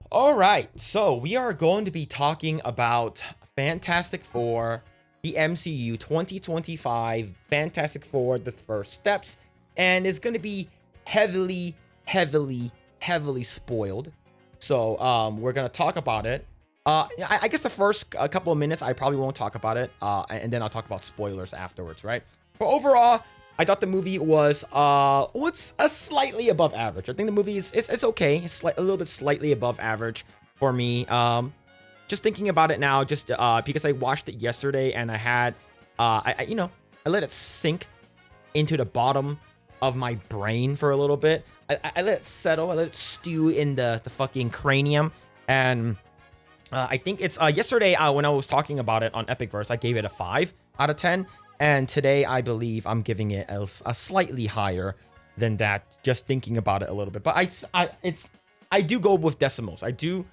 All right, so we are going to be talking about Fantastic Four, the MCU 2025, Fantastic Four, the first steps, and it's going to be heavily, heavily, heavily spoiled. So we're going to talk about it. I guess the first couple of minutes, I probably won't talk about it, and then I'll talk about spoilers afterwards, right? But overall, I thought the movie was what's a slightly above average. I think the movie is it's okay. It's a little bit slightly above average for me. Just thinking about it now, just because I watched it yesterday and I had I let it sink into the bottom of my brain for a little bit. I let it settle. I let it stew in the fucking cranium. And I think it's yesterday when I was talking about it on Epicverse, I gave it a 5 out of 10. And today, I believe I'm giving it a slightly higher than that. Just thinking about it a little bit, but I do go with decimals. I do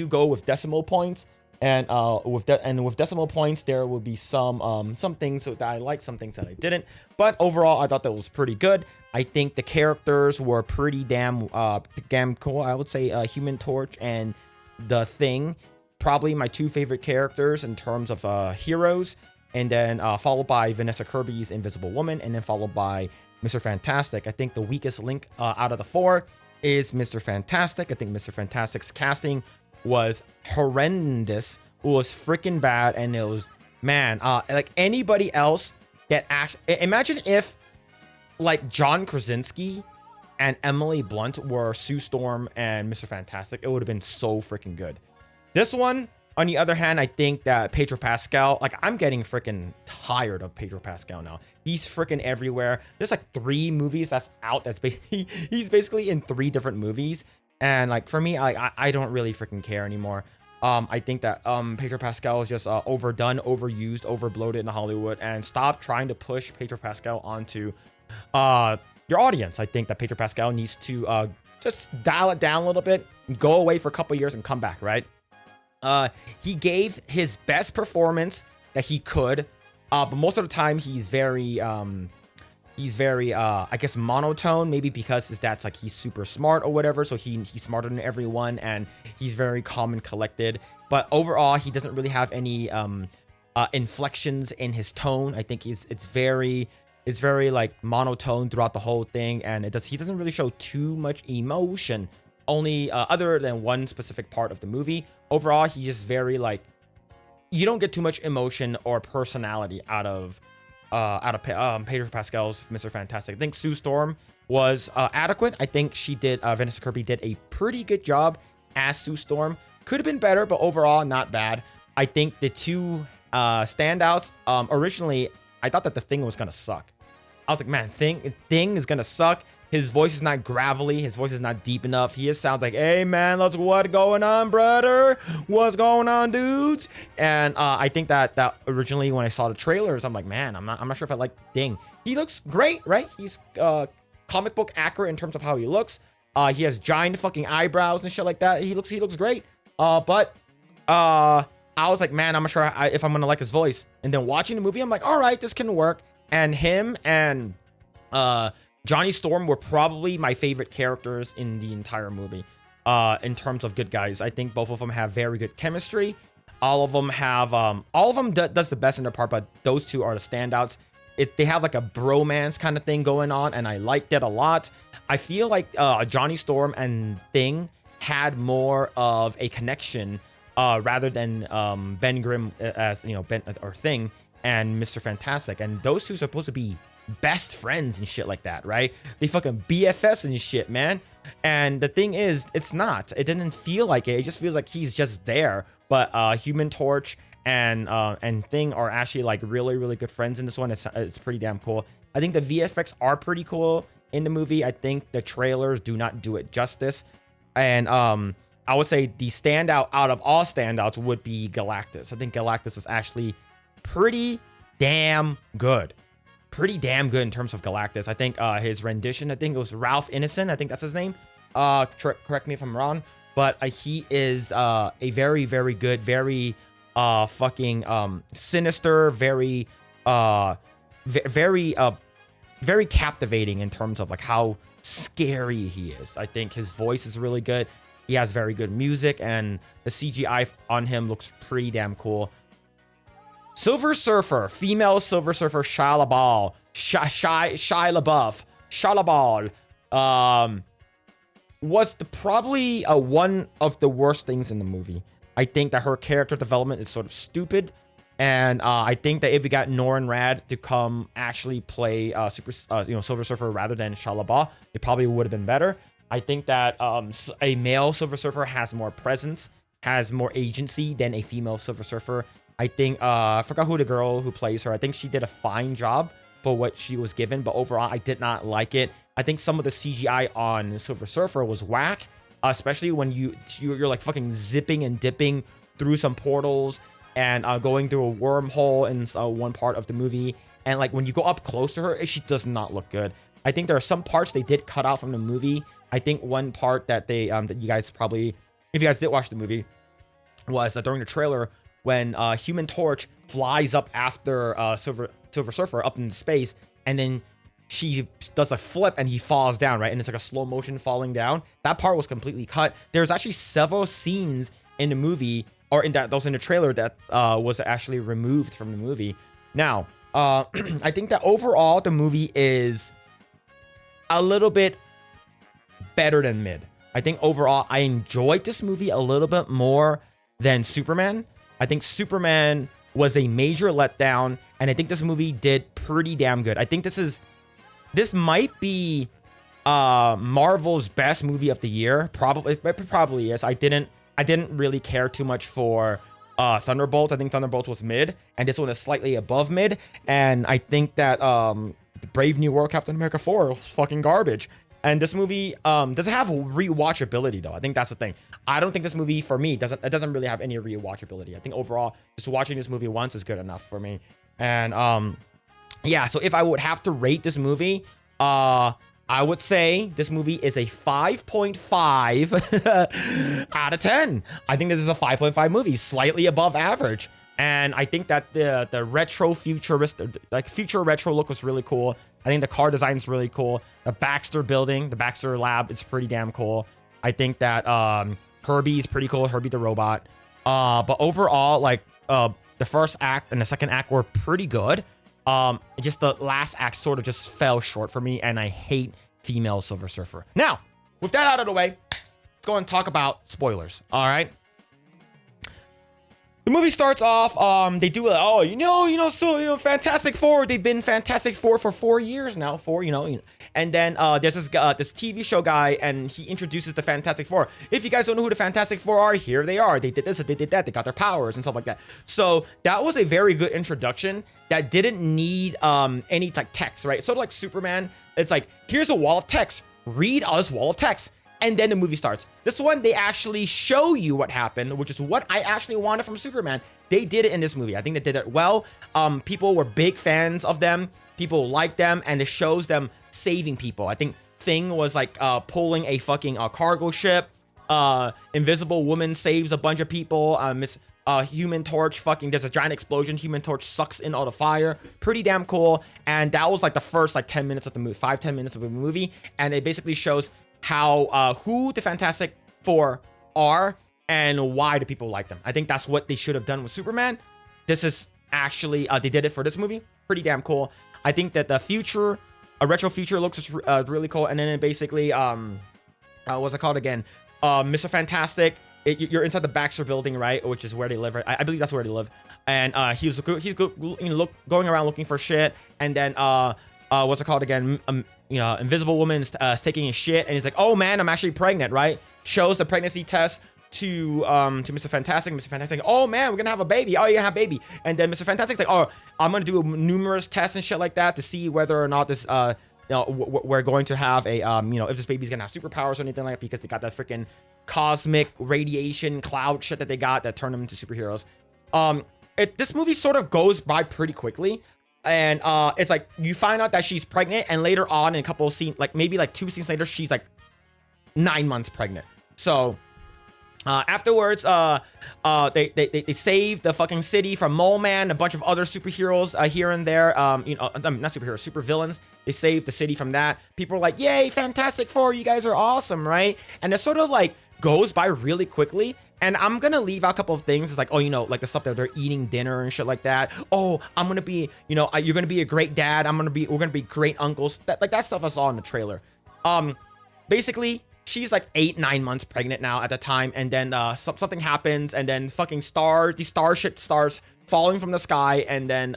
go with decimal points, and with decimal points, there will be some things that I liked, some things that I didn't. But overall, I thought that was pretty good. I think the characters were pretty damn cool. I would say Human Torch and the Thing, probably my two favorite characters in terms of heroes. And then followed by Vanessa Kirby's Invisible Woman, and then followed by Mr. Fantastic. I think the weakest link out of the four is Mr. Fantastic. I think Mr. Fantastic's casting was horrendous. It was freaking bad, and it was, man, like anybody else that actually, imagine if like John Krasinski and Emily Blunt were Sue Storm and Mr. Fantastic. It would have been so freaking good. This one, on the other hand, I think that Pedro Pascal, like, I'm getting freaking tired of Pedro Pascal now. He's freaking everywhere. There's like 3 movies that's out. He's basically in 3 different movies. And like for me, I don't really freaking care anymore. I think that Pedro Pascal is just overdone, overused, overbloated in Hollywood. And stop trying to push Pedro Pascal onto your audience. I think that Pedro Pascal needs to just dial it down a little bit, go away for a couple years and come back, right? He gave his best performance that he could, but most of the time he's very, I guess monotone, maybe because his dad's like he's super smart or whatever, so he's smarter than everyone, and he's very calm and collected. But overall, he doesn't really have any inflections in his tone. I think it's very like monotone throughout the whole thing, and he doesn't really show too much emotion. Only other than one specific part of the movie. Overall, he's just very like, you don't get too much emotion or personality out of Pedro Pascal's Mr. Fantastic. I think Sue Storm was adequate. I think she did. Vanessa Kirby did a pretty good job as Sue Storm. Could have been better, but overall not bad. I think the two standouts. Originally, I thought that the Thing was gonna suck. I was like, man, Thing is gonna suck. His voice is not gravelly. His voice is not deep enough. He just sounds like, hey, man, what going on, brother? What's going on, dudes? And I think that originally when I saw the trailers, I'm like, man, I'm not sure if I like Thing. He looks great, right? He's comic book accurate in terms of how he looks. He has giant fucking eyebrows and shit like that. He looks great. But I was like, man, I'm not sure if I'm gonna like his voice. And then watching the movie, I'm like, all right, this can work. And him and Johnny Storm were probably my favorite characters in the entire movie. In terms of good guys, I think both of them have very good chemistry. All of them does the best in their part, but those two are the standouts. They have like a bromance kind of thing going on, and I liked it a lot. I feel like Johnny Storm and Thing had more of a connection rather than Ben Grimm as Ben or Thing and Mr. Fantastic, and those two are supposed to be best friends and shit like that, right? They fucking BFFs and shit, man. And the thing is, it's not. It didn't feel like it. It just feels like he's just there. But Human Torch and Thing are actually like really, really good friends in this one. It's pretty damn cool. I think the VFX are pretty cool in the movie. I think the trailers do not do it justice. And I would say the standout out of all standouts would be Galactus. I think Galactus is actually pretty damn good. Pretty damn good in terms of Galactus. I think his rendition, I think it was Ralph Ineson. I think that's his name. Correct me if I'm wrong. But he is a very, very good, very fucking sinister, very very captivating in terms of like how scary he is. I think his voice is really good. He has very good music, and the CGI on him looks pretty damn cool. Silver Surfer, female Silver Surfer, Shia LaBeouf, Shia LaBeouf, was probably one of the worst things in the movie. I think that her character development is sort of stupid, and I think that if we got Norrin Rad to come actually play Silver Surfer rather than Shia LaBeouf, it probably would have been better. I think that a male Silver Surfer has more presence, has more agency than a female Silver Surfer. I think, I forgot who the girl who plays her. I think she did a fine job for what she was given, but overall, I did not like it. I think some of the CGI on Silver Surfer was whack, especially when you're like fucking zipping and dipping through some portals and going through a wormhole in one part of the movie. And like when you go up close to her, she does not look good. I think there are some parts they did cut out from the movie. I think one part that they, that you guys probably, if you guys did watch the movie, was during the trailer, when Human Torch flies up after Silver Surfer up in space, and then she does a flip and he falls down, right? And it's like a slow motion falling down. That part was completely cut. There's actually several scenes in the movie, or in that those in the trailer, that was actually removed from the movie. Now, I think that overall the movie is a little bit better than mid. I think overall I enjoyed this movie a little bit more than Superman. I think Superman was a major letdown, and I think this movie did pretty damn good. I think this might be Marvel's best movie of the year. It probably is. I didn't really care too much for Thunderbolt. I think Thunderbolt was mid, and this one is slightly above mid. And I think that Brave New World Captain America 4 was fucking garbage. And this movie doesn't have rewatchability, though. I think that's the thing. I don't think this movie, for me, doesn't really have any rewatchability. I think overall, just watching this movie once is good enough for me. And yeah, so if I would have to rate this movie, I would say this movie is a 5.5 out of 10. I think this is a 5.5 movie, slightly above average. And I think that the retro futuristic, like future retro look was really cool. I think the car design is really cool. The Baxter building, the Baxter lab, it's pretty damn cool. I think that Herbie is pretty cool, Herbie the robot. But overall, like the first act and the second act were pretty good. Just the last act sort of just fell short for me, and I hate female Silver Surfer. Now, with that out of the way, let's go and talk about spoilers. All right. The movie starts off, they do, Fantastic Four, they've been Fantastic Four for 4 years now, and then there's this TV show guy, and he introduces the Fantastic Four. If you guys don't know who the Fantastic Four are, here they are. They did this, they did that, they got their powers and stuff like that. So that was a very good introduction that didn't need any like text, right? Sort of like Superman, it's like, here's a wall of text, read all this wall of text. And then the movie starts. This one, they actually show you what happened, which is what I actually wanted from Superman. They did it in this movie. I think they did it well. People were big fans of them. People liked them, and it shows them saving people. I think Thing was like pulling a fucking cargo ship. Invisible Woman saves a bunch of people. Human Torch there's a giant explosion. Human Torch sucks in all the fire. Pretty damn cool. And that was like the first like 10 minutes of the movie, 5-10 minutes of the movie. And it basically shows how who the Fantastic Four are and why do people like them. I think that's what they should have done with Superman. This is actually they did it for this movie. Pretty damn cool. I think that the future, a retro future looks really cool. And then it basically what's it called again? Mr. Fantastic. You're inside the Baxter building, right? Which is where they live. Right? I believe that's where they live. And he's going around looking for shit. And then what's it called again? Invisible Woman's taking his shit, and he's like, "Oh man, I'm actually pregnant," right? Shows the pregnancy test to Mr. Fantastic. Mr. Fantastic, "Oh man, we're gonna have a baby. Oh, you're gonna have a baby." And then Mr. Fantastic's like, "Oh, I'm gonna do numerous tests and shit like that to see whether or not this we're going to have a if this baby's gonna have superpowers or anything like that, because they got that freaking cosmic radiation cloud shit that they got that turned them into superheroes." This movie sort of goes by pretty quickly. And it's like you find out that she's pregnant, and later on in a couple of scenes, like maybe like 2 scenes later, she's like 9 months pregnant. So afterwards, they save the fucking city from Mole Man, a bunch of other superheroes here and there. Not superheroes, super villains. They save the city from that. People are like, "Yay, Fantastic Four, you guys are awesome," right? And it's sort of like goes by really quickly. And I'm gonna leave out a couple of things. It's like, oh, like the stuff that they're eating dinner and shit like that. Oh, I'm gonna be, you're gonna be a great dad. We're gonna be great uncles. That stuff I saw in the trailer. Basically, she's like 8-9 months pregnant now at the time, and then something happens, and then fucking the star shit starts falling from the sky, and then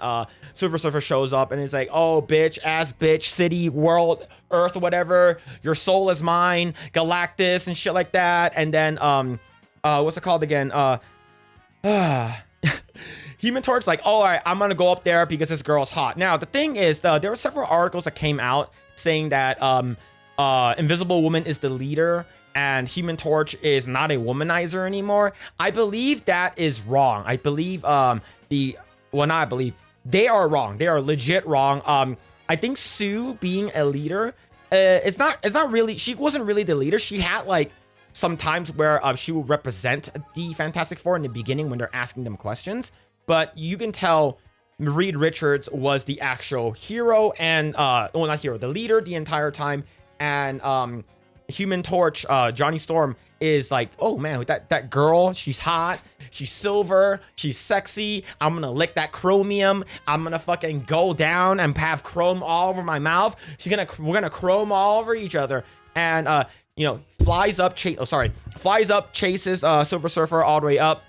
Silver Surfer shows up, and he's like, oh, bitch, city, world, earth, whatever, your soul is mine, Galactus, and shit like that. And then what's it called again? Human Torch like, oh, all right, I'm gonna go up there because this girl's hot. Now the thing is, there were several articles that came out saying that Invisible Woman is the leader and Human Torch is not a womanizer anymore. I believe that is wrong. I believe they are wrong. They are legit wrong. I think Sue being a leader, it's not really, she wasn't really the leader. She had like some times where she will represent the Fantastic Four in the beginning when they're asking them questions, but you can tell Reed Richards was the actual hero and well, not hero, the leader the entire time. And Human Torch, Johnny Storm, is like, oh man, that girl, she's hot, she's silver, she's sexy, I'm gonna lick that chromium, I'm gonna fucking go down and have chrome all over my mouth, we're gonna chrome all over each other. And flies up, chases Silver Surfer all the way up.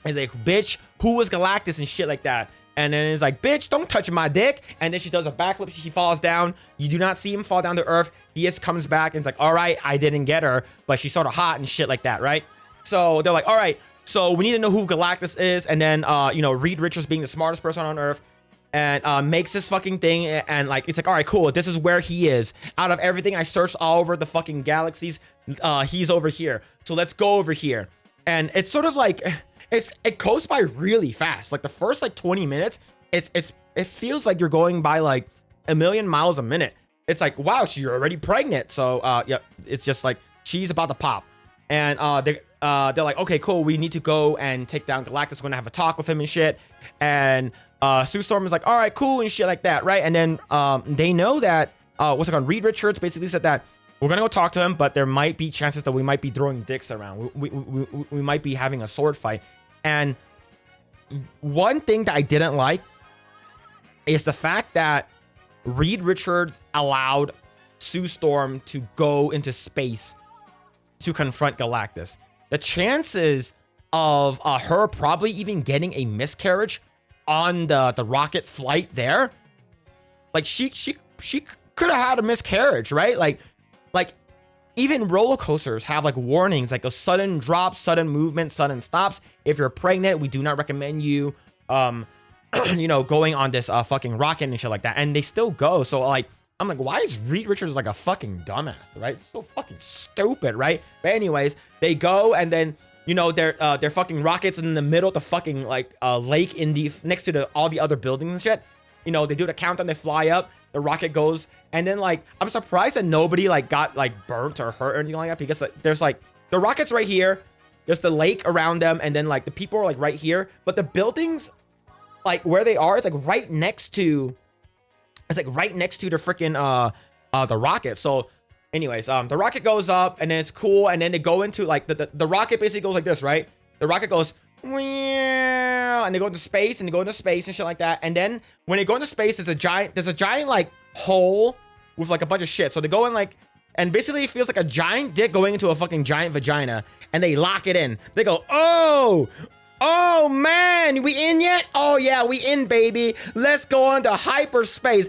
He's like, bitch, who was Galactus and shit like that. And then it's like, bitch, don't touch my dick. And then she does a backflip. She falls down. You do not see him fall down to earth. He just comes back and it's like, all right, I didn't get her, but she's sort of hot and shit like that, right? So they're like, all right, so we need to know who Galactus is. And then, Reed Richards being the smartest person on earth and makes this fucking thing. And like, it's like, all right, cool. This is where he is. Out of everything I searched all over the fucking galaxies, he's over here. So let's go over here. And it's sort of like... It goes by really fast. Like the first like 20 minutes, it feels like you're going by like a million miles a minute. It's like, wow, you're already pregnant. So yeah, it's just like she's about to pop. And they're like, okay, cool, we need to go and take down Galactus. We're gonna have a talk with him and shit. And Sue Storm is like, all right, cool, and shit like that, right? And then they know that Reed Richards basically said that we're gonna go talk to him, but there might be chances that we might be throwing dicks around. We might be having a sword fight. And one thing that I didn't like is the fact that Reed Richards allowed Sue Storm to go into space to confront Galactus. The chances of her probably even getting a miscarriage on the rocket flight there, like she could have had a miscarriage, right? Like even roller coasters have like warnings, like a sudden drop, sudden movement, sudden stops. If you're pregnant, we do not recommend you, going on this fucking rocket and shit like that. And they still go. So like, I'm like, why is Reed Richards like a fucking dumbass, right? So fucking stupid, right? But anyways, they go and then, their fucking rockets in the middle of the fucking like lake next to all the other buildings and shit. They do the countdown, they fly up. The rocket goes, and then like I'm surprised that nobody like got like burnt or hurt or anything like that, because like, there's like the rocket's right here, there's the lake around them, and then like the people are like right here, but the buildings like where they are, it's like right next to the freaking the rocket. So anyways, the rocket goes up and then it's cool, and then they go into like the rocket basically goes like this, right? The rocket goes and they go into space and shit like that. And then when they go into space, there's a giant like hole with like a bunch of shit. So they go in like, and basically it feels like a giant dick going into a fucking giant vagina, and they lock it in. They go, oh man, we in yet? Oh yeah, we in, baby. Let's go into hyperspace.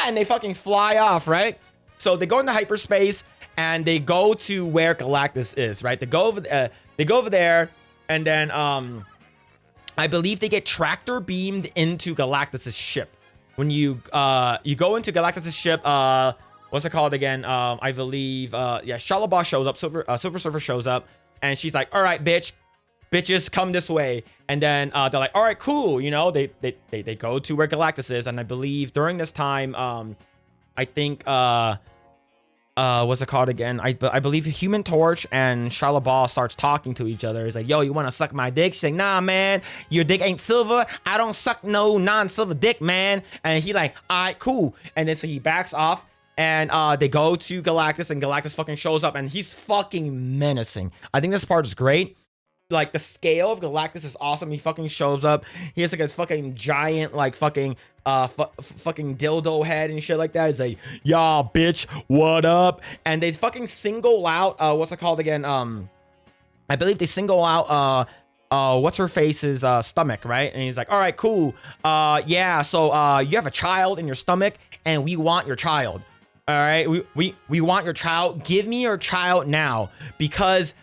And they fucking fly off, right? So they go into hyperspace and they go to where Galactus is, right? They go over there. And then, I believe they get tractor beamed into Galactus's ship. When you go into Galactus's ship, what's it called again? I believe, Shalabah shows up, Silver Surfer shows up, and she's like, all right, bitches, come this way. And then, they're like, all right, cool. They go to where Galactus is. And I believe during this time, I think, what's it called again? I believe Human Torch and Shalabah starts talking to each other. He's like, yo, you want to suck my dick? She's like, nah, man, your dick ain't silver. I don't suck no non-silver dick, man. And he like, all right, cool. And then so he backs off. And they go to Galactus, and Galactus fucking shows up, and he's fucking menacing. I think this part is great. Like, the scale of Galactus is awesome. He fucking shows up. He has like a fucking giant, like, fucking fucking dildo head and shit like that. He's like, y'all, bitch, what up? And they fucking single out what's it called again? I believe they single out what's her face's stomach, right? And he's like, all right, cool. Yeah, so you have a child in your stomach, and we want your child. All right, we want your child. Give me your child now, because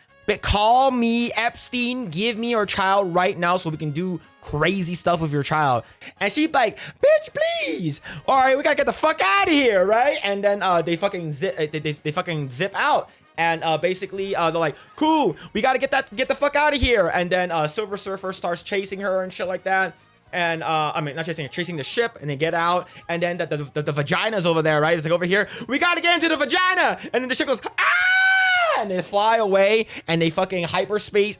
call me Epstein. Give me your child right now so we can do crazy stuff with your child. And she's like, bitch, please. All right, we gotta get the fuck out of here, right? And then they fucking zip out. And basically they're like, cool, we gotta get the fuck out of here. And then Silver Surfer starts chasing her and shit like that. And I mean, not chasing her, chasing the ship, and they get out. And then the vagina's over there, right? It's like, over here, we gotta get into the vagina. And then the ship goes, ah! And they fly away, and they fucking hyperspace,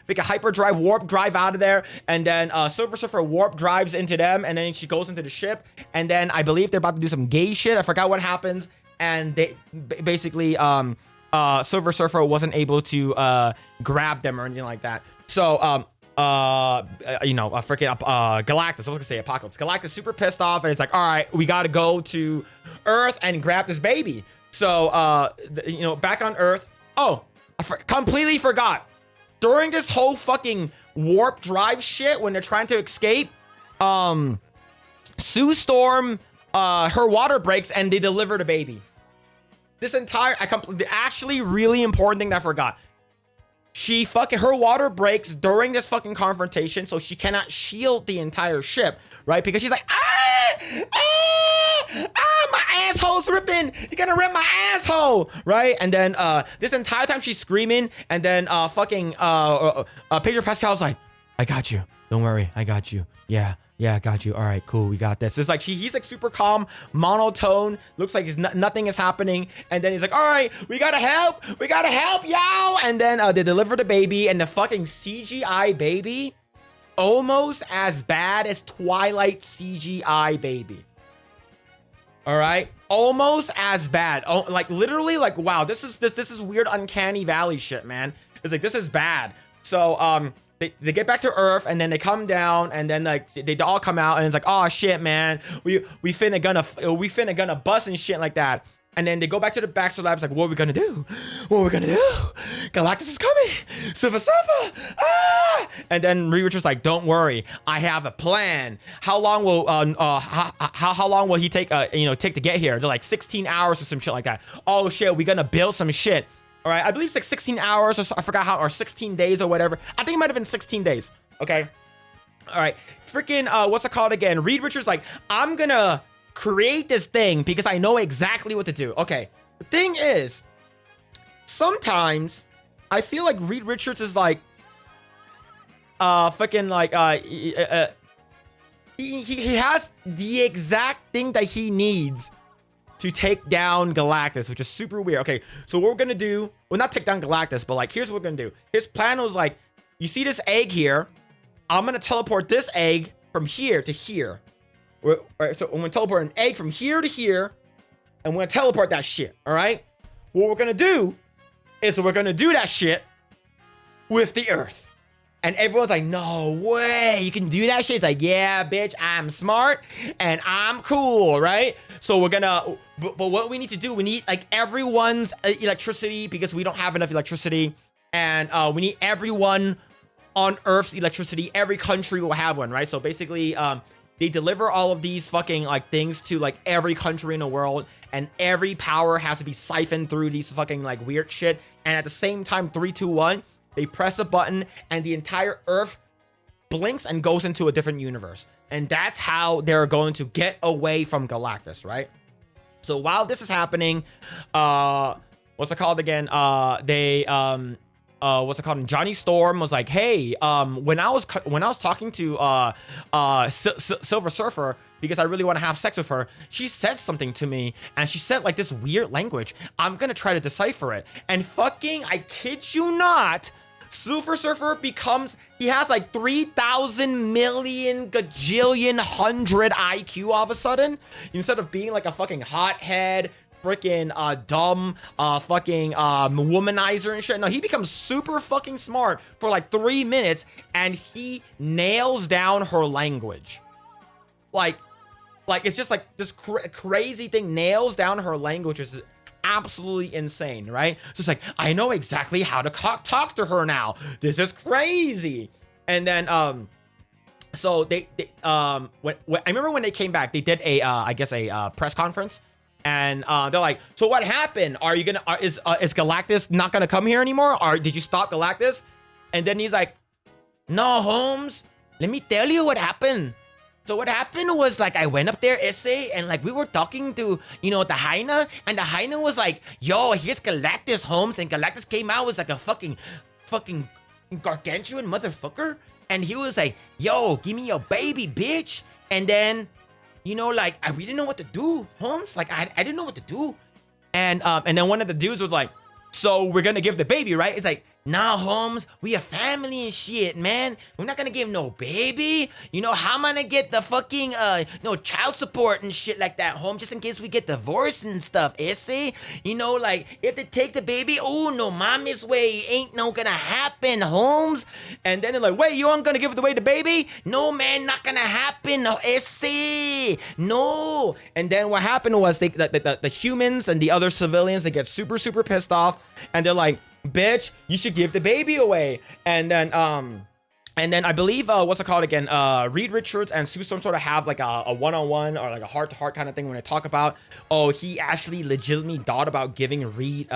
make a hyperdrive, warp drive out of there. And then Silver Surfer warp drives into them, and then she goes into the ship. And then I believe they're about to do some gay shit. I forgot what happens. And they basically Silver Surfer wasn't able to grab them or anything like that. So freaking Galactus, I was gonna say Apocalypse. Galactus super pissed off, and it's like, all right, we gotta go to Earth and grab this baby. So back on Earth. Oh, I completely forgot. During this whole fucking warp drive shit, when they're trying to escape, Sue Storm, her water breaks, and they deliver the baby. This entire, the actually really important thing that I forgot. Her water breaks during this fucking confrontation, so she cannot shield the entire ship, right? Because she's like, my asshole's ripping. You're gonna rip my asshole, right? And then this entire time she's screaming, and then Pedro Pascal's like, I got you. Don't worry, I got you. Yeah, I got you. All right, cool, we got this. It's like he's like super calm, monotone. Looks like nothing is happening. And then he's like, all right, we gotta help, y'all. And then they deliver the baby, and the fucking CGI baby, almost as bad as Twilight CGI baby. All right, almost as bad. Oh, like literally, like, wow, this is weird, uncanny valley shit, man. It's like, this is bad. So They get back to Earth, and then they come down, and then like they all come out, and it's like, oh shit, man, we finna gonna bust and shit like that. And then they go back to the Baxter Labs, like, what are we gonna do? Galactus is coming. Silver Surfer. Ah! And then Reed Richards like, don't worry, I have a plan. How long will how long will he take to get here? They're like 16 hours or some shit like that. Oh shit, we gonna build some shit. All right, I believe it's like 16 hours or so, I forgot how, or 16 days or whatever. I think it might have been 16 days. Okay. All right. Freaking, what's it called again? Reed Richards like, I'm gonna create this thing because I know exactly what to do. Okay. The thing is, sometimes I feel like Reed Richards is like, fucking like, he has the exact thing that he needs to take down Galactus, which is super weird. Okay, so what we're gonna do, well, not take down Galactus, but like, here's what we're gonna do. His plan was like, you see this egg here? I'm gonna teleport this egg from here to here. All right, so I'm gonna teleport an egg from here to here, and we're gonna teleport that shit, all right? What we're gonna do is we're gonna do that shit with the Earth. And everyone's like, no way, you can do that shit. It's like, yeah, bitch, I'm smart and I'm cool, right? So we're gonna, but what we need to do, we need like everyone's electricity, because we don't have enough electricity. And we need everyone on Earth's electricity. Every country will have one, right? So basically, they deliver all of these fucking like things to like every country in the world, and every power has to be siphoned through these fucking like weird shit. And at the same time, 3, 2, 1, they press a button, and the entire Earth blinks and goes into a different universe. And that's how they're going to get away from Galactus, right? So while this is happening, what's it called again? What's it called? And Johnny Storm was like, hey, when I was talking to Silver Surfer, because I really want to have sex with her, she said something to me, and she said like this weird language. I'm gonna try to decipher it, and fucking, I kid you not, Silver Surfer becomes, he has like 3,000 million gajillion hundred IQ all of a sudden. Instead of being like a fucking hothead, freaking dumb fucking womanizer and shit. No, he becomes super fucking smart for like 3 minutes, and he nails down her language. Like it's just like this crazy thing, nails down her language. Is absolutely insane, right? So it's like, I know exactly how to talk to her now. This is crazy. And then so they when I remember when they came back, they did a I guess a press conference, and they're like, so what happened? Are you gonna is Galactus not gonna come here anymore, or did you stop Galactus? And then he's like, no, Holmes, let me tell you what happened. So what happened was, like, I went up there, essay, and like we were talking to, you know, the Hyena, and the Hyena was like, yo, here's Galactus, Holmes, and Galactus came out was like a fucking gargantuan motherfucker, and he was like, yo, give me your baby, bitch. And then, you know, like, I really didn't know what to do, Holmes. Like, I didn't know what to do. And then one of the dudes was like, so we're gonna give the baby, right? It's like, nah, Holmes, we a family and shit, man. We're not gonna give no baby. You know, how am I gonna get the fucking, child support and shit like that, Holmes, just in case we get divorced and stuff, ese? You know, like, if they take the baby, oh, no, mommy's way, ain't no gonna happen, Holmes. And then they're like, wait, you aren't gonna give away the baby? No, man, not gonna happen, no, ese, no. And then what happened was the humans and the other civilians, they get super, super pissed off, and they're like, bitch, you should give the baby away. And then I believe what's it called again, Reed Richards and Sue Storm sort of have like a one-on-one or like a heart-to-heart kind of thing when they talk about, oh, he actually legitimately thought about giving Reed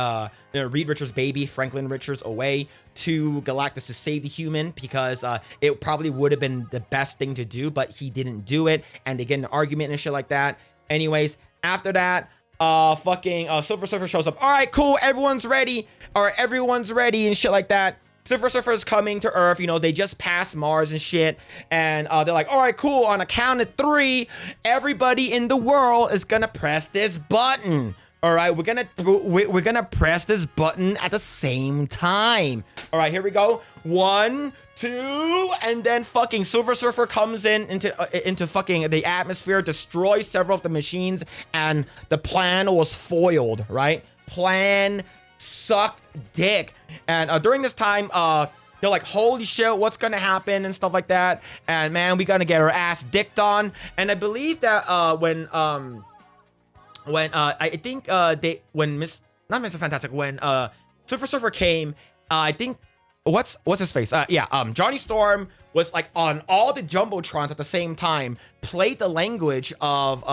Richards' baby, Franklin Richards, away to Galactus to save the human, because it probably would have been the best thing to do, but he didn't do it, and they get in an argument and shit like that. Anyways, after that, Silver Surfer shows up. All right, cool, everyone's ready, and shit like that. Silver Surfer is coming to Earth. You know, they just passed Mars and shit, and they're like, all right, cool, on a count of 3, everybody in the world is gonna press this button. All right, we're gonna press this button at the same time. All right, here we go. 1, 2, and then fucking Silver Surfer comes into fucking the atmosphere, destroys several of the machines, and the plan was foiled. Right? Plan sucked dick. And during this time, they're like, holy shit, what's gonna happen and stuff like that. And man, we gonna get our ass dicked on. And I believe that when Mr. Fantastic, when Silver Surfer came, I think what's his face? Johnny Storm was like on all the jumbotrons at the same time, played the language of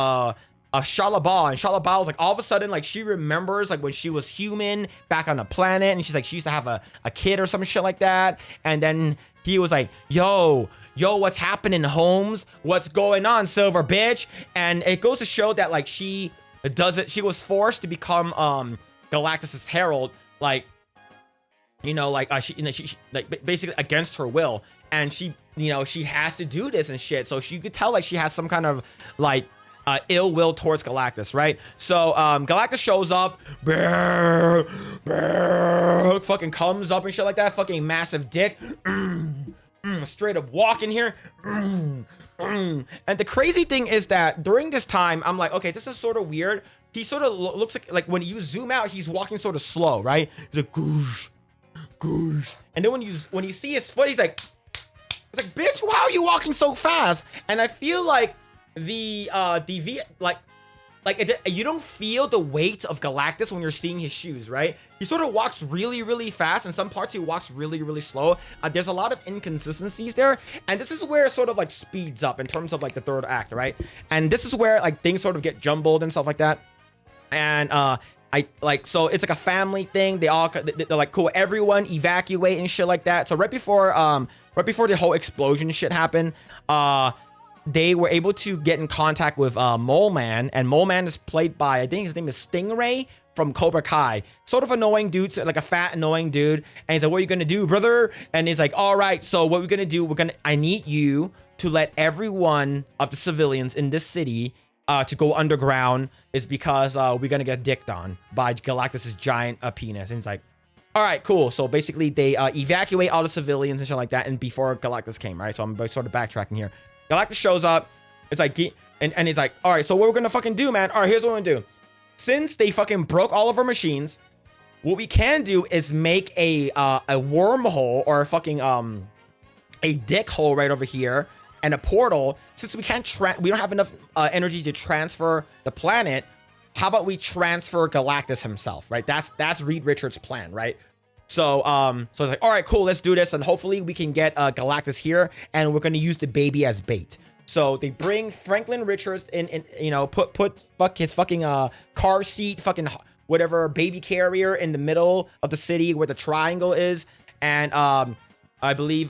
Shalla-Bal, and Shalla-Bal was like, all of a sudden, like, she remembers like when she was human back on the planet, and she's like, she used to have a kid or some shit like that. And then he was like, yo, what's happening, Holmes? What's going on, Silver bitch? And it goes to show that like she was forced to become Galactus's herald, like, you know, like she like basically against her will, and she, you know, she has to do this and shit. So you could tell like she has some kind of like ill will towards Galactus, right? So Galactus shows up, fucking comes up and shit like that, fucking massive dick, straight up walking here. And the crazy thing is that during this time, I'm like, okay, this is sort of weird. He sort of looks like when you zoom out, he's walking sort of slow, right? He's like, goosh. And then when you see his foot, he's like, it's like, bitch, why are you walking so fast? And I feel like you don't feel the weight of Galactus when you're seeing his shoes, right? He sort of walks really, really fast. In some parts, he walks really, really slow. There's a lot of inconsistencies there. And this is where it sort of like speeds up in terms of like the third act, right? And this is where like things sort of get jumbled and stuff like that. And so it's like a family thing. They're like, cool, everyone evacuate and shit like that. So right before the whole explosion shit happened, they were able to get in contact with Mole Man, and Mole Man is played by, I think his name is Stingray from Cobra Kai. Sort of annoying dude, like a fat annoying dude. And he's like, what are you gonna do, brother? And he's like, all right, so what we're gonna do, I need you to let every one of the civilians in this city to go underground, is because we're gonna get dicked on by Galactus's giant penis. And he's like, all right, cool. So basically, they evacuate all the civilians and shit like that, and before Galactus came, right? So I'm sort of backtracking here. Galactus shows up. It's like, and he's like, all right, so what we're gonna fucking do, man? All right, here's what we're gonna do. Since they fucking broke all of our machines, what we can do is make a wormhole or a fucking a dick hole right over here and a portal. Since we can't we don't have enough energy to transfer the planet. How about we transfer Galactus himself, right? That's Reed Richards' plan, right? So so it's like, all right, cool, let's do this, and hopefully we can get Galactus here, and we're gonna use the baby as bait. So they bring Franklin Richards in, you know, put his fucking car seat, fucking whatever baby carrier in the middle of the city where the triangle is, and I believe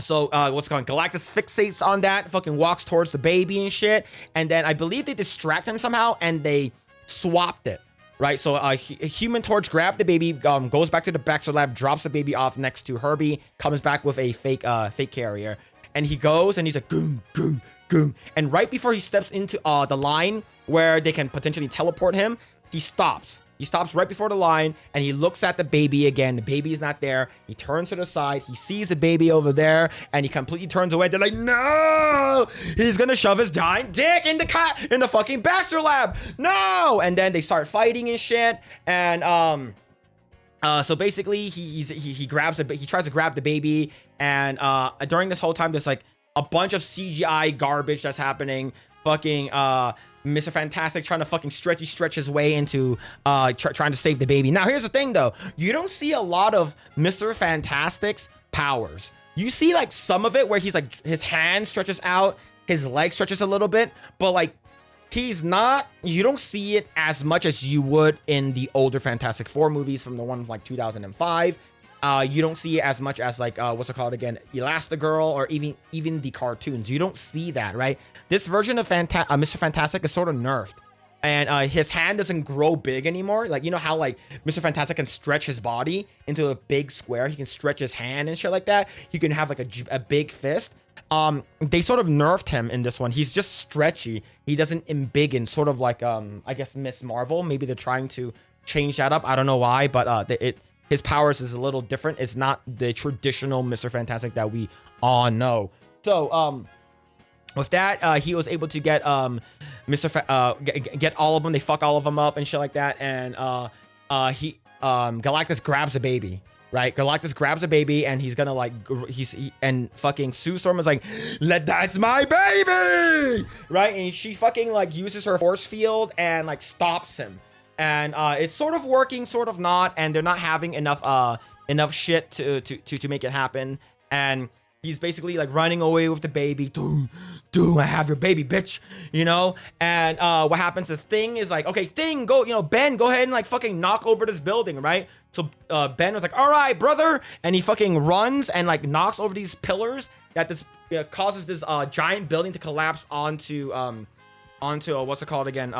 so what's it called? Galactus fixates on that, fucking walks towards the baby and shit, and then I believe they distract him somehow and they swapped it, right? So Human Torch grabbed the baby, goes back to the Baxter lab, drops the baby off next to Herbie, comes back with a fake carrier, and he goes and he's like goom goom goom, and right before he steps into the line where they can potentially teleport him, he stops. He stops right before the line and he looks at the baby again. The baby is not there. He turns to the side. He sees the baby over there and he completely turns away. They're like, no, he's going to shove his giant dick in the fucking Baxter lab. No. And then they start fighting and shit. And, so basically he grabs he tries to grab the baby. And, during this whole time, there's like a bunch of CGI garbage that's happening. Fucking, Mr. Fantastic trying to fucking stretch his way into trying to save the baby. Now, here's the thing, though. You don't see a lot of Mr. Fantastic's powers. You see, like, some of it where he's, like, his hand stretches out, his leg stretches a little bit, but, like, he's not... You don't see it as much as you would in the older Fantastic Four movies from the one from, like, 2005. You don't see it as much as, like, what's it called again? Elastigirl, or even the cartoons. You don't see that, right? This version of Mr. Fantastic is sort of nerfed. And his hand doesn't grow big anymore. Like, you know how, like, Mr. Fantastic can stretch his body into a big square? He can stretch his hand and shit like that. He can have, like, a big fist. They sort of nerfed him in this one. He's just stretchy. He doesn't embiggen, sort of like, I guess, Miss Marvel. Maybe they're trying to change that up. I don't know why, but his powers is a little different. It's not the traditional Mr. Fantastic that we all know. So, with that, he was able to get get all of them. They fuck all of them up and shit like that. And Galactus grabs a baby, right? Galactus grabs a baby, and he's gonna like and fucking Sue Storm is like, that's my baby, right? And she fucking like uses her force field and like stops him. And it's sort of working, sort of not, and they're not having enough shit to make it happen. And he's basically like running away with the baby. Doom, I have your baby, bitch. You know? And what happens? The Thing is like, okay, Thing, go, Ben, go ahead and like fucking knock over this building, right? So Ben was like, all right, brother, and he fucking runs and like knocks over these pillars that this causes this giant building to collapse onto what's it called again?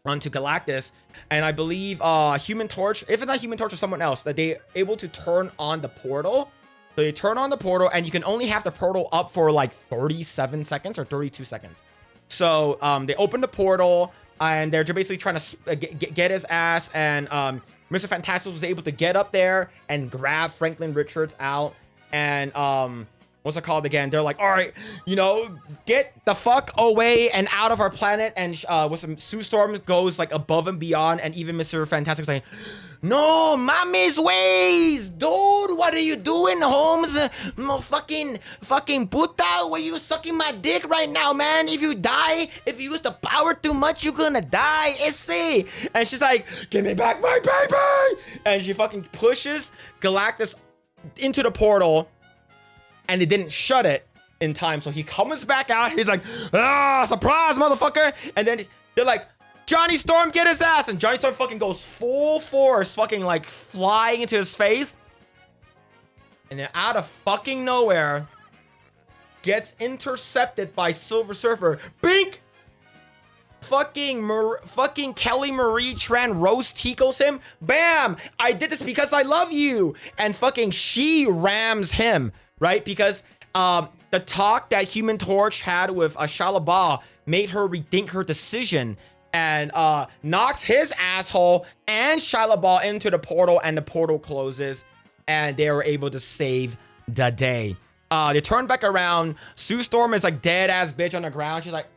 Onto Galactus. And I believe Human Torch, if it's not Human Torch or someone else, that they're able to turn on the portal. So you turn on the portal and you can only have the portal up for like 37 seconds or 32 seconds. So they open the portal and they're basically trying to get his ass, and Mr. Fantastic was able to get up there and grab Franklin Richards out. And what's it called again? They're like, all right, get the fuck away and out of our planet. And with some Sue Storm goes like above and beyond, and even Mr. Fantastic saying, no, mommy's ways, dude. What are you doing, Holmes? No fucking puta. Were you sucking my dick right now, man? If you use the power too much, you're gonna die. Issy. And she's like, give me back my baby. And she fucking pushes Galactus into the portal, and they didn't shut it in time. So he comes back out. He's like, surprise, motherfucker. And then they're like, Johnny Storm, get his ass. And Johnny Storm fucking goes full force, fucking like flying into his face. And then out of fucking nowhere, gets intercepted by Silver Surfer. Bink! Fucking Kelly Marie Tran Rose Ticos him. Bam! I did this because I love you. And fucking she rams him, right? Because the talk that Human Torch had with Shia LaBeouf made her rethink her decision. and knocks his asshole and Shia LaBeouf into the portal, and the portal closes, and they were able to save the day. They turn back around. Sue Storm is like dead ass bitch on the ground. She's like,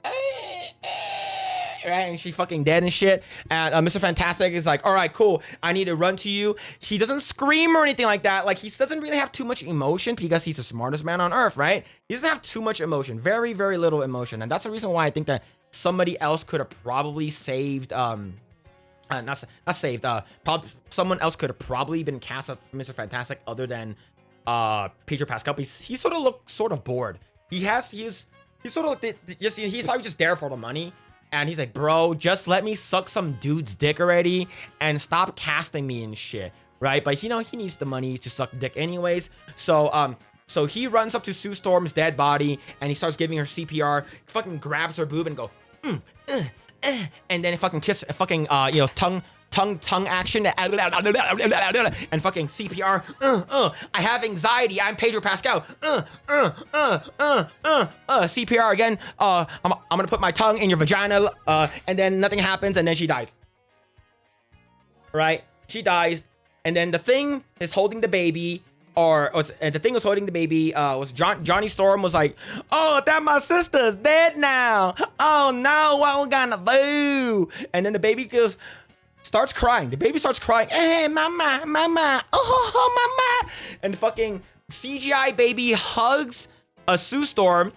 right, and she fucking dead and shit. And Mr. Fantastic is like, all right, cool, I need to run to you. He doesn't scream or anything like that. Like, he doesn't really have too much emotion because he's the smartest man on earth, right? He doesn't have too much emotion, very, very little emotion. And that's the reason why I think that somebody else could have probably saved, not saved, probably someone else could have probably been cast as Mr. Fantastic other than Pedro Pascal. But he sort of looked sort of bored. He's sort of just, he's probably just there for the money. And he's like, bro, just let me suck some dude's dick already and stop casting me and shit, right? But, you know, he needs the money to suck dick anyways. So he runs up to Sue Storm's dead body and he starts giving her CPR, fucking grabs her boob and go, and then fucking kiss, fucking, you know, tongue action and fucking CPR. I have anxiety. I'm Pedro Pascal. CPR again. I'm gonna put my tongue in your vagina. And then nothing happens, and then she dies. Right? She dies, and then the thing is holding the baby. The thing was holding the baby. Was Johnny Storm was like, oh, that my sister's dead now. Oh no, what we gonna do? And then the baby starts crying. The baby starts crying. Hey, mama, oh, mama. And fucking CGI baby hugs a Sue Storm,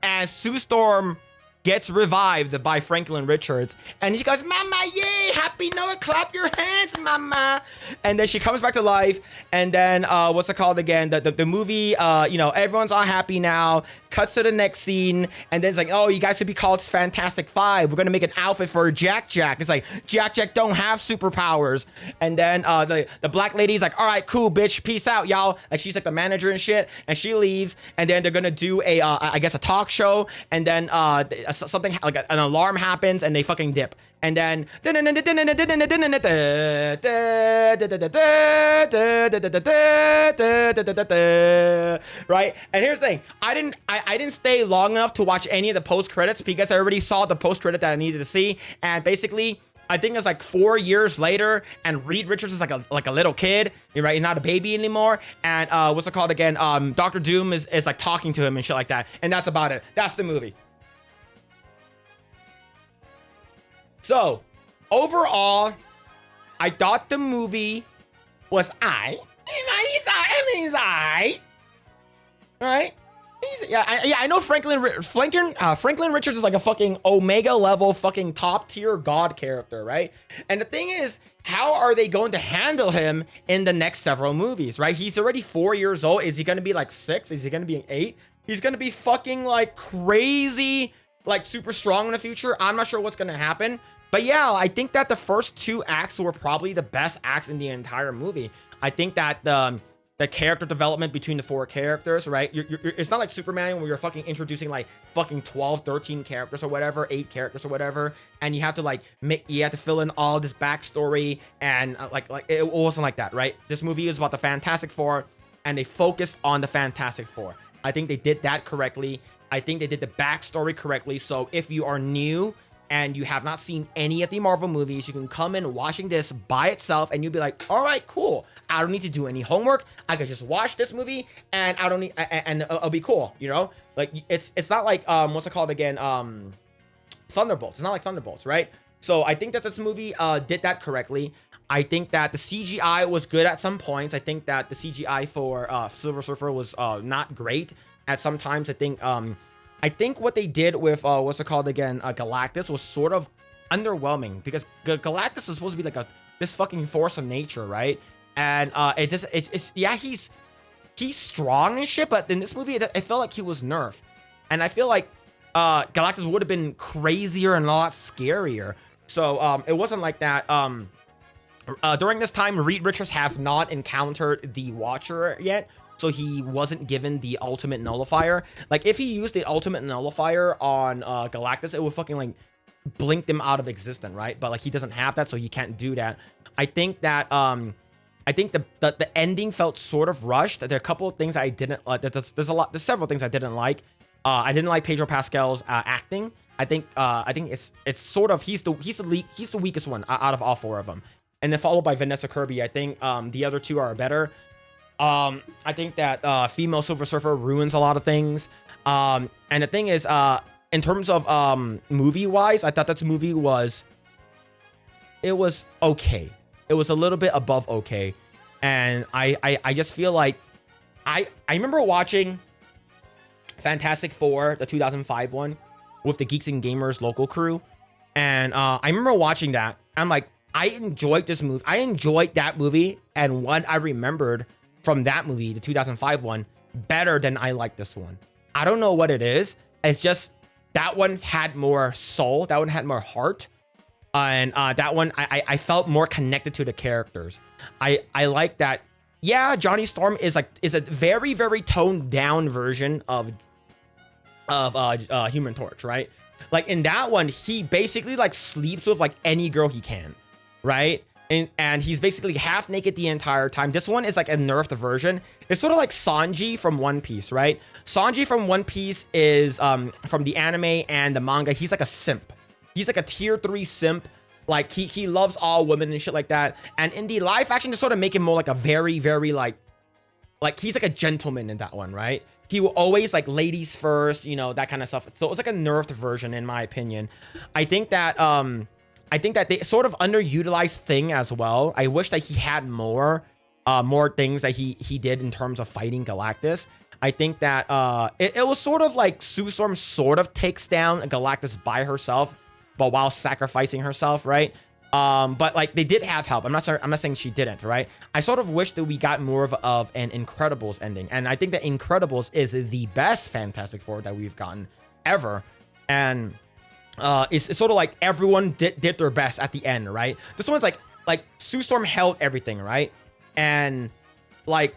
and Sue Storm gets revived by Franklin Richards. And she goes, mama, yay, happy Noah, clap your hands, mama. And then she comes back to life. And then, what's it called again? The movie, you know, everyone's all happy now. Cuts to the next scene. And then it's like, oh, you guys could be called Fantastic Five. We're going to make an outfit for Jack Jack. It's like, Jack Jack don't have superpowers. And then the black lady's like, all right, cool, bitch. Peace out, y'all. Like, she's like the manager and shit. And she leaves. And then they're going to do I guess a talk show. And then something like an alarm happens and they fucking dip. And then right. And here's the thing, I didn't stay long enough to watch any of the post credits because I already saw the post credit that I needed to see. And basically, I think it's like 4 years later, and Reed Richards is like a little kid, right? He's not a baby anymore. And what's it called again? Dr. Doom is like talking to him and shit like that. And that's about it. That's the movie. So, overall, I thought the movie was aight. Alright? I know Franklin Richards is like a fucking Omega level fucking top tier god character, right? And the thing is, how are they going to handle him in the next several movies, right? He's already 4 years old. Is he going to be like 6? Is he going to be 8? He's going to be fucking like crazy, like super strong in the future. I'm not sure what's going to happen. But yeah, I think that the first 2 acts were probably the best acts in the entire movie. I think that the character development between the 4 characters, right? It's not like Superman where you're fucking introducing like fucking 12, 13 characters or whatever, 8 characters or whatever, and you have to like you have to fill in all this backstory, and like it wasn't like that, right? This movie is about the Fantastic Four, and they focused on the Fantastic Four. I think they did that correctly. I think they did the backstory correctly. So if you are new and you have not seen any of the Marvel movies, you can come in watching this by itself and you'll be like, all right, cool. I don't need to do any homework. I could just watch this movie and I don't need, and it'll be cool, you know? Like, it's not like, what's it called again? Thunderbolts. It's not like Thunderbolts, right? So I think that this movie did that correctly. I think that the CGI was good at some points. I think that the CGI for Silver Surfer was not great at some times. I think what they did with what's it called again, Galactus, was sort of underwhelming because Galactus is supposed to be like this fucking force of nature, right? And he's strong and shit, but in this movie it felt like he was nerfed, and I feel like Galactus would have been crazier and a lot scarier. So it wasn't like that. During this time, Reed Richards have not encountered the Watcher yet. So he wasn't given the ultimate nullifier. Like, if he used the ultimate nullifier on Galactus, it would fucking, like, blink them out of existence, right? But, like, he doesn't have that, so he can't do that. I think that, the ending felt sort of rushed. There are a couple of things I didn't like. There's several things I didn't like. I didn't like Pedro Pascal's acting. I think it's sort of he's the weakest one out of all four of them, and then followed by Vanessa Kirby. I think the other two are better. I think that female Silver Surfer ruins a lot of things. And the thing is, in terms of movie wise, I thought that movie was okay. It was a little bit above okay, and I just feel like I remember watching Fantastic Four, the 2005 one, with the Geeks and Gamers local crew, and I remember watching that. I'm like, I enjoyed this movie. I enjoyed that movie, and what I remembered from that movie, the 2005 one, better than I like this one. I don't know what it is. It's just that one had more soul. That one had more heart. And that one, I felt more connected to the characters. I like that. Yeah, Johnny Storm is a very, very toned down version of Human Torch, right? Like in that one, he basically like sleeps with like any girl he can, right? And he's basically half naked the entire time. This one is like a nerfed version. It's sort of like Sanji from One Piece, right? Sanji from One Piece is from the anime and the manga. He's like a simp. He's like a tier 3 simp. Like he loves all women and shit like that. And in the live action, to sort of make him more like a very, very like he's like a gentleman in that one, right? He will always like ladies first, you know, that kind of stuff. So it's like a nerfed version, in my opinion. I think that they sort of underutilized Thing as well. I wish that he had more things that he did in terms of fighting Galactus. I think that it was sort of like Sue Storm sort of takes down Galactus by herself, but while sacrificing herself, right? But like they did have help. I'm not saying she didn't, right? I sort of wish that we got more of an Incredibles ending, and I think that Incredibles is the best Fantastic Four that we've gotten ever, and it's sort of like everyone did their best at the end, right? This one's like Sue Storm held everything, right? And like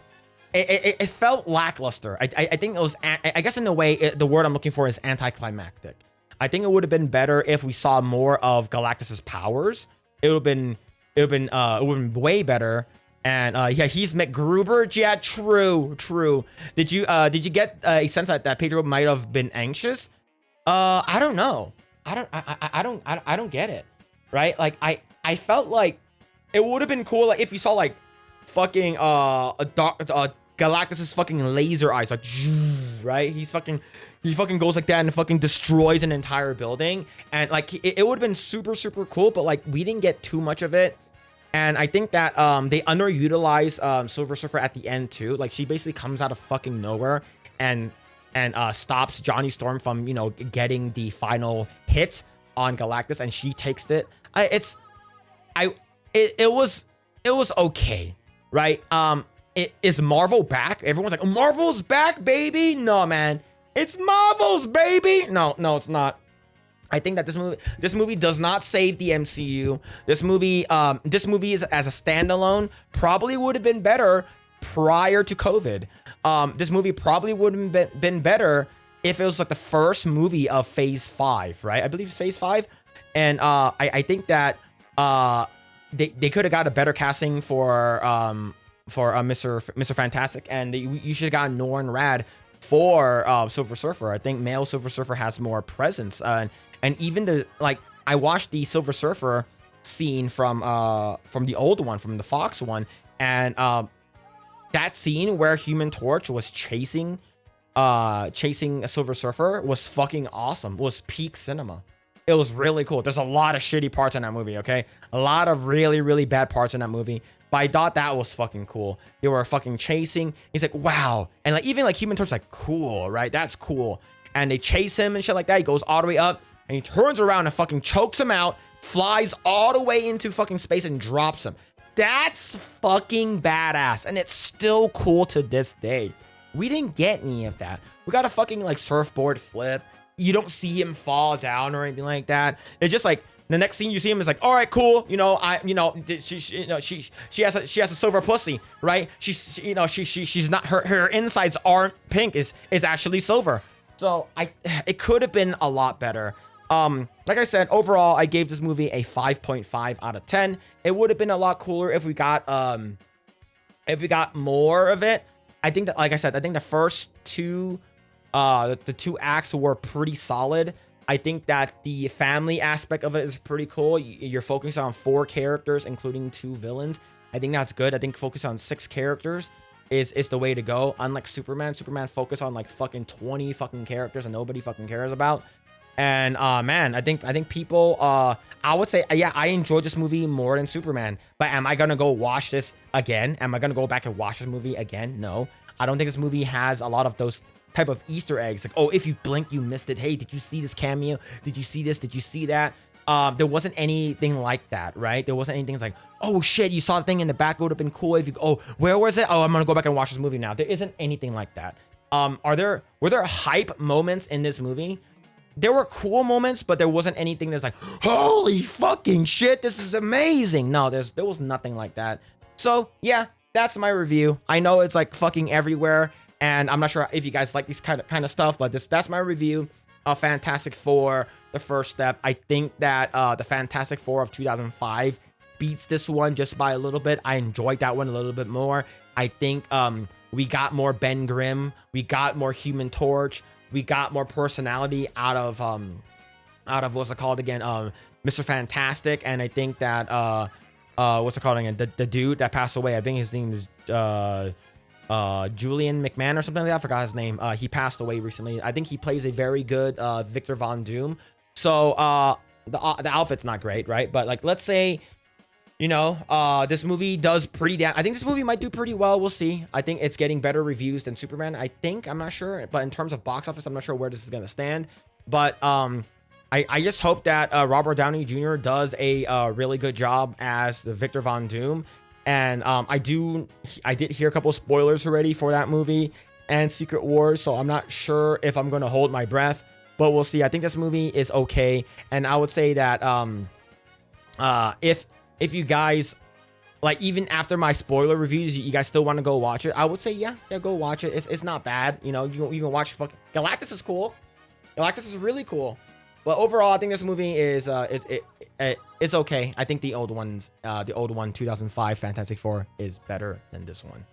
it felt lackluster. I think it was, I guess in a way, the word I'm looking for is anticlimactic. I think it would have been better if we saw more of Galactus's powers. It would have been way better. And yeah, he's MacGruber. Yeah, true. Did you get a sense that Pedro might have been anxious? I don't know. I don't get it, right? Like I felt like it would have been cool like if you saw like fucking Galactus's fucking laser eyes, like right? He fucking goes like that and fucking destroys an entire building, and like it would have been super cool, but like we didn't get too much of it. And I think that they underutilized Silver Surfer at the end too. Like she basically comes out of fucking nowhere and stops Johnny Storm from, you know, getting the final hit on Galactus, and she takes it. It was okay, right? Is Marvel back? Everyone's like, Marvel's back, baby. No, man, it's Marvel's baby. No, it's not. I think that this movie does not save the MCU. This movie is as a standalone probably would have been better prior to COVID. This movie probably would have been better if it was like the first movie of Phase 5, right? I believe it's Phase 5, and I think that they could have got a better casting for Mr. Fantastic, and you should have gotten Norrin Rad for Silver Surfer. I think male Silver Surfer has more presence, and even I watched the Silver Surfer scene from the old one, from the Fox one, and that scene where Human Torch was chasing a Silver Surfer was fucking awesome. It was peak cinema. It was really cool. There's a lot of shitty parts in that movie, okay? A lot of really, really bad parts in that movie. But I thought that was fucking cool. They were fucking chasing. He's like, wow. And like even like Human Torch, like, cool, right? That's cool. And they chase him and shit like that. He goes all the way up and he turns around and fucking chokes him out, flies all the way into fucking space and drops him. That's fucking badass. And it's still cool to this day. We didn't get any of that. We got a fucking like surfboard flip. You don't see him fall down or anything like that. It's just like the next scene you see him is like, all right, cool. She has a silver pussy, right? She's not, her insides aren't pink. Is actually silver. So it could have been a lot better. Like I said, overall, I gave this movie a 5.5 out of 10. It would have been a lot cooler if we got more of it. I think that, like I said, I think the first two, the two acts were pretty solid. I think that the family aspect of it is pretty cool. You're focusing on 4 characters, including 2 villains. I think that's good. I think focus on 6 characters is the way to go. Unlike Superman focus on like fucking 20 fucking characters and nobody fucking cares about. And man, I think people I would say yeah, I enjoyed this movie more than Superman. But am I gonna go watch this again? Am I gonna go back and watch this movie again? No. I don't think this movie has a lot of those type of Easter eggs. Like, oh, if you blink, you missed it. Hey, did you see this cameo? Did you see this? Did you see that? There wasn't anything like that, right? There wasn't anything like, oh shit, you saw the thing in the back. It would have been cool if you, oh, where was it? Oh, I'm gonna go back and watch this movie now. There isn't anything like that. Were there hype moments in this movie? There were cool moments, but there wasn't anything that's like, holy fucking shit, this is amazing. No, there was nothing like that. So yeah, that's my review. I know it's like fucking everywhere, and I'm not sure if you guys like this kind of stuff, but that's my review of Fantastic Four: The First Step. I think that the Fantastic Four of 2005 beats this one just by a little bit. I enjoyed that one a little bit more. I think we got more Ben Grimm, we got more Human Torch, we got more personality out of what's it called again, Mr. Fantastic. And I think that what's it called again, the dude that passed away, I think his name is Julian McMahon or something like that. I forgot his name. He passed away recently. I think he plays a very good Victor Von Doom. So the outfit's not great, right? But like, let's say, you know, this movie does pretty damn. I think this movie might do pretty well. We'll see. I think it's getting better reviews than Superman. I'm not sure, but in terms of box office, I'm not sure where this is gonna stand. But I just hope that Robert Downey Jr. does a really good job as the Victor Von Doom. And I did hear a couple of spoilers already for that movie and Secret Wars, so I'm not sure if I'm gonna hold my breath, but we'll see. I think this movie is okay, and I would say that if you guys, like, even after my spoiler reviews, you guys still want to go watch it, I would say yeah, go watch it. It's not bad. You know, you can watch fucking Galactus is cool. Galactus is really cool. But overall, I think this movie is it's okay. I think the old one, 2005 Fantastic Four is better than this one.